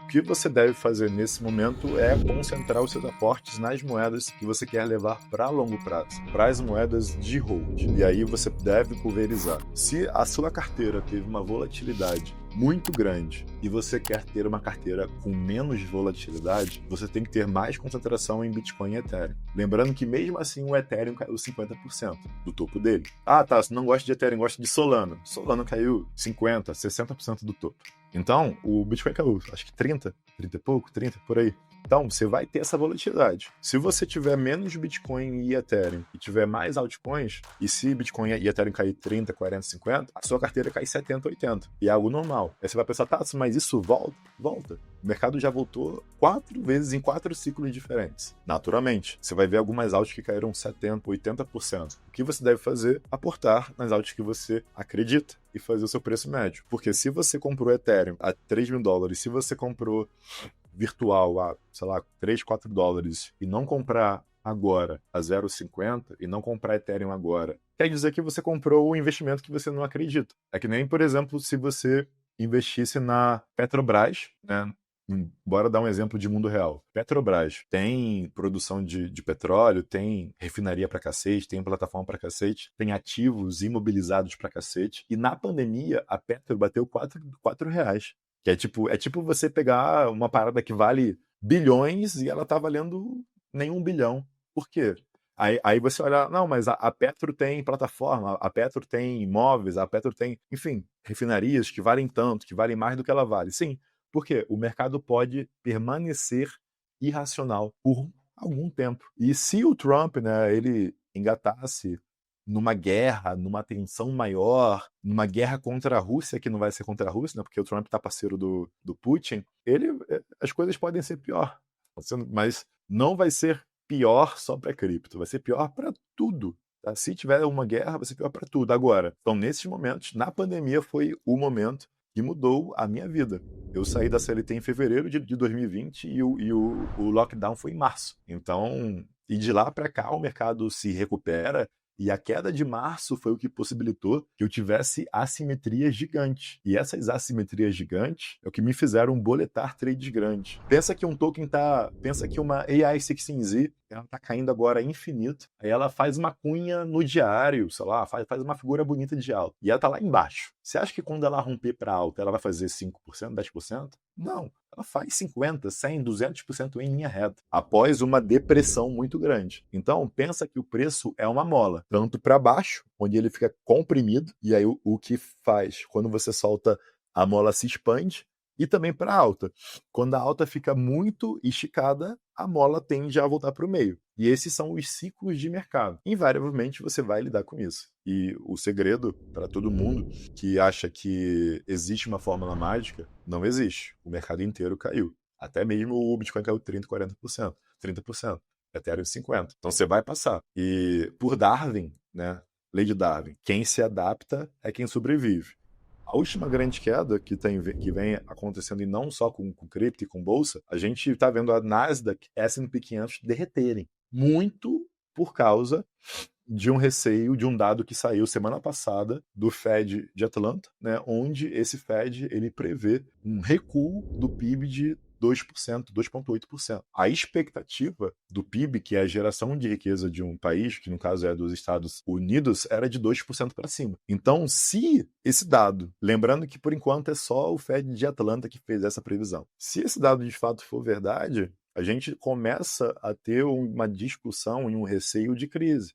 que você deve fazer nesse momento é concentrar os seus aportes nas moedas que você quer levar para longo prazo, para as moedas de hold. E aí você deve pulverizar. Se a sua carteira teve uma volatilidade muito grande e você quer ter uma carteira com menos volatilidade, você tem que ter mais concentração em Bitcoin e Ethereum. Lembrando que mesmo assim o Ethereum caiu 50% do topo dele. Ah, tá, você não gosta de Ethereum, gosta de Solana. Solana caiu 50%, 60% do topo. Então, o Bitcoin caiu, acho que 30 e pouco, 30 por aí. Então, você vai ter essa volatilidade. Se você tiver menos Bitcoin e Ethereum e tiver mais altcoins, e se Bitcoin e Ethereum cair 30, 40, 50, a sua carteira cai 70, 80. E é algo normal. Aí você vai pensar, tá, mas isso volta? Volta. O mercado já voltou 4 vezes em 4 ciclos diferentes. Naturalmente, você vai ver algumas altas que caíram 70%, 80%. O que você deve fazer? Aportar nas altas que você acredita e fazer o seu preço médio. Porque se você comprou Ethereum a $3.000, se você comprou virtual a, sei lá, 3, 4 dólares e não comprar agora a 0,50 e não comprar Ethereum agora, quer dizer que você comprou um investimento que você não acredita. É que nem, por exemplo, se você investisse na Petrobras, né? Bora dar um exemplo de mundo real. Petrobras tem produção de petróleo, tem refinaria pra cacete, tem plataforma pra cacete, tem ativos imobilizados pra cacete. E na pandemia, a Petro bateu quatro reais. Que é tipo você pegar uma parada que vale bilhões e ela tá valendo nenhum bilhão. Por quê? Aí você olha, não, mas a Petro tem plataforma, a Petro tem imóveis, a Petro tem, enfim, refinarias que valem tanto, que valem mais do que ela vale. Sim, porque o mercado pode permanecer irracional por algum tempo. E se o Trump, né, ele engatasse numa guerra, numa tensão maior, numa guerra contra a Rússia, que não vai ser contra a Rússia, né, porque o Trump tá parceiro do Putin, as coisas podem ser pior. Mas não vai ser pior só para cripto, vai ser pior para tudo. Tá? Se tiver uma guerra, vai ser pior para tudo. Agora, então, nesses momentos, na pandemia foi o momento que mudou a minha vida. Eu saí da CLT em fevereiro de 2020 e o lockdown foi em março. Então, e de lá para cá o mercado se recupera e a queda de março foi o que possibilitou que eu tivesse assimetrias gigantes. E essas assimetrias gigantes é o que me fizeram boletar trades grandes. Pensa que um token tá. Pensa que uma AI16Z ela tá caindo agora infinito. Aí ela faz uma cunha no diário, sei lá, faz uma figura bonita de alta. E ela tá lá embaixo. Você acha que quando ela romper para alta, ela vai fazer 5%, 10%? Não. Ela faz 50%, 100%, 200% em linha reta, após uma depressão muito grande. Então, pensa que o preço é uma mola, tanto para baixo, onde ele fica comprimido, e aí o que faz quando você solta a mola se expande, e também para alta. Quando a alta fica muito esticada, a mola tende a voltar para o meio. E esses são os ciclos de mercado. Invariavelmente você vai lidar com isso. E o segredo para todo mundo que acha que existe uma fórmula mágica, não existe. O mercado inteiro caiu. Até mesmo o Bitcoin caiu 30%, 40%, 30%. Ethereum 50%. Então você vai passar. E por Darwin, né? Lei de Darwin, quem se adapta é quem sobrevive. A última grande queda que vem acontecendo, e não só com cripto e com bolsa, a gente está vendo a Nasdaq, S&P 500 derreterem. Muito por causa de um receio, de um dado que saiu semana passada do Fed de Atlanta, né, onde esse Fed ele prevê um recuo do PIB de 2%, 2,8%. A expectativa do PIB, que é a geração de riqueza de um país, que no caso é dos Estados Unidos, era de 2% para cima. Então, se esse dado, lembrando que por enquanto é só o Fed de Atlanta que fez essa previsão, se esse dado de fato for verdade, a gente começa a ter uma discussão e um receio de crise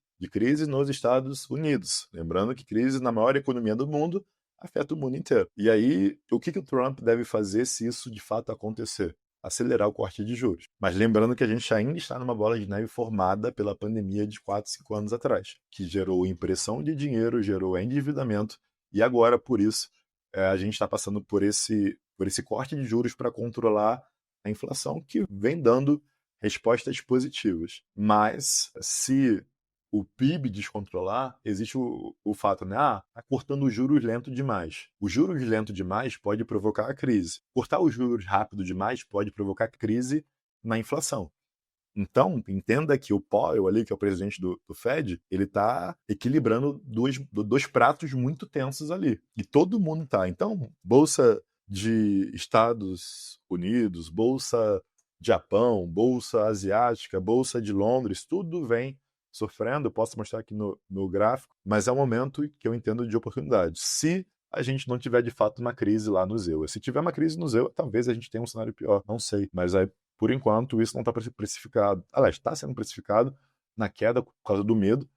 nos Estados Unidos. Lembrando que crise na maior economia do mundo afeta o mundo inteiro. E aí, o que o Trump deve fazer se isso de fato acontecer? Acelerar o corte de juros. Mas lembrando que a gente ainda está numa bola de neve formada pela pandemia de 4, 5 anos atrás, que gerou impressão de dinheiro, gerou endividamento, e agora, por isso, a gente está passando por esse corte de juros para controlar a inflação, que vem dando respostas positivas. Mas se o PIB descontrolar, existe o fato, né? Tá cortando os juros lento demais. Os juros lento demais pode provocar a crise. Cortar os juros rápido demais pode provocar crise na inflação. Então, entenda que o Powell ali, que é o presidente do Fed, ele está equilibrando dois pratos muito tensos ali. E todo mundo tá. Então, bolsa de Estados Unidos, bolsa Japão, bolsa asiática, bolsa de Londres, tudo vem sofrendo. Eu posso mostrar aqui no gráfico, mas é um momento que eu entendo de oportunidade. Se a gente não tiver de fato uma crise lá no ZEUA. Se tiver uma crise no ZEUA, talvez a gente tenha um cenário pior, não sei. Mas aí, por enquanto, isso não está precificado. Aliás, está sendo precificado na queda por causa do medo.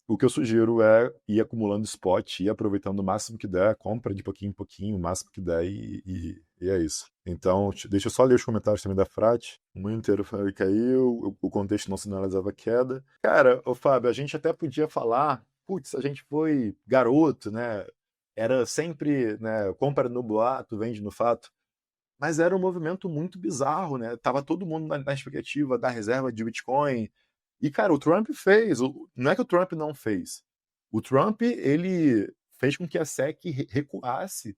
O que eu sugiro é ir acumulando spot, ir aproveitando o máximo que der, compra de pouquinho em pouquinho, o máximo que der, e é isso. Então, deixa eu só ler os comentários também da Frate. O mundo inteiro caiu, o contexto não sinalizava queda. Cara, ô Fábio, a gente até podia falar, putz, a gente foi garoto, né? Era sempre, né, compra no boato, vende no fato. Mas era um movimento muito bizarro, né? Tava todo mundo na expectativa da reserva de Bitcoin. E, cara, o Trump fez. Não é que o Trump não fez. O Trump, ele fez com que a SEC recuasse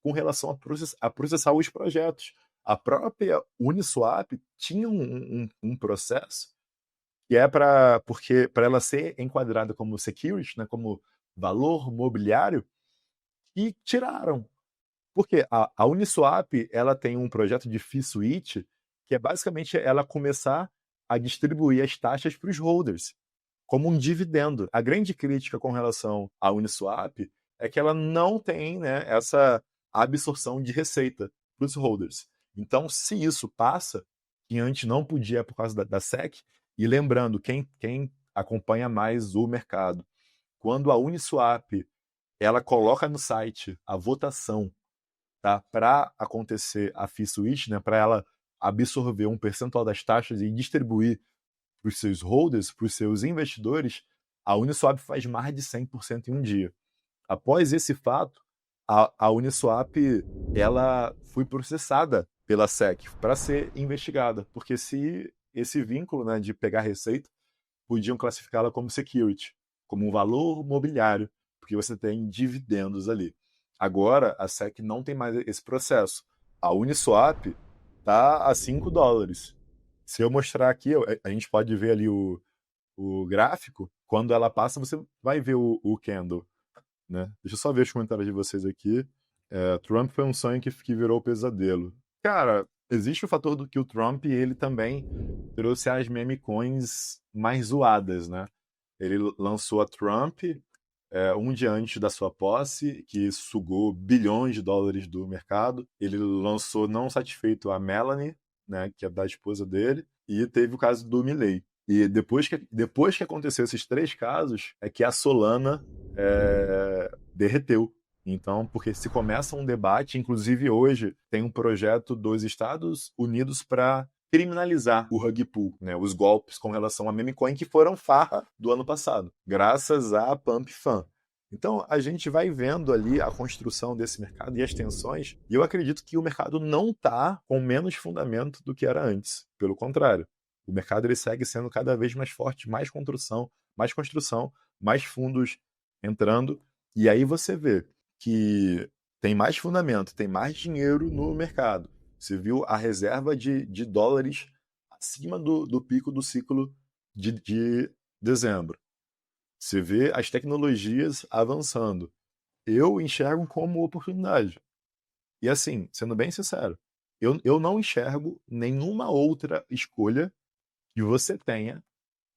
com relação a processar os projetos. A própria Uniswap tinha um processo que é para ela ser enquadrada como security, né, como valor mobiliário, e tiraram. Porque a Uniswap, ela tem um projeto de fee switch que é basicamente ela começar a distribuir as taxas para os holders, como um dividendo. A grande crítica com relação à Uniswap é que ela não tem, né, essa absorção de receita para os holders. Então, se isso passa, que antes não podia por causa da SEC, e lembrando, quem acompanha mais o mercado, quando a Uniswap ela coloca no site a votação, tá, para acontecer a fee switch, né, para ela absorver um percentual das taxas e distribuir para os seus holders, para os seus investidores, a Uniswap faz mais de 100% em um dia. Após esse fato, a Uniswap ela foi processada pela SEC para ser investigada, porque se esse vínculo, né, de pegar receita, podiam classificá-la como security, como um valor mobiliário, porque você tem dividendos ali. Agora, a SEC não tem mais esse processo. A Uniswap está a $5. Se eu mostrar aqui, a gente pode ver ali o gráfico. Quando ela passa, você vai ver o candle. Né? Deixa eu só ver os comentários de vocês aqui. Trump foi um sonho que virou pesadelo. Cara, existe o fator do que o Trump, ele também trouxe as meme coins mais zoadas, né? Ele lançou a Trump um dia antes da sua posse, que sugou bilhões de dólares do mercado. Ele lançou, não satisfeito, a Melanie, né, que é da esposa dele, e teve o caso do Milley. E depois que aconteceu esses 3 casos, é que a Solana derreteu. Então, porque se começa um debate, inclusive hoje tem um projeto dos Estados Unidos para criminalizar o rug pull, né, os golpes com relação a meme coin que foram farra do ano passado, graças a Pump Fan. Então, a gente vai vendo ali a construção desse mercado e as tensões, e eu acredito que o mercado não está com menos fundamento do que era antes. Pelo contrário, o mercado ele segue sendo cada vez mais forte, mais construção, mais fundos entrando, e aí você vê que tem mais fundamento, tem mais dinheiro no mercado. Você viu a reserva de dólares acima do pico do ciclo de dezembro. Você vê as tecnologias avançando. Eu enxergo como oportunidade. E assim, sendo bem sincero, eu não enxergo nenhuma outra escolha que você tenha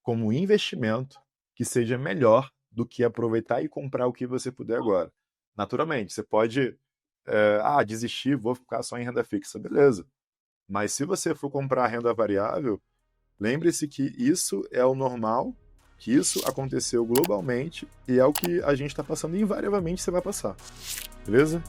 como investimento que seja melhor do que aproveitar e comprar o que você puder agora. Naturalmente, você pode desistir, vou ficar só em renda fixa, beleza. Mas se você for comprar renda variável, lembre-se que isso é o normal, que isso aconteceu globalmente e é o que a gente está passando e invariavelmente você vai passar. Beleza?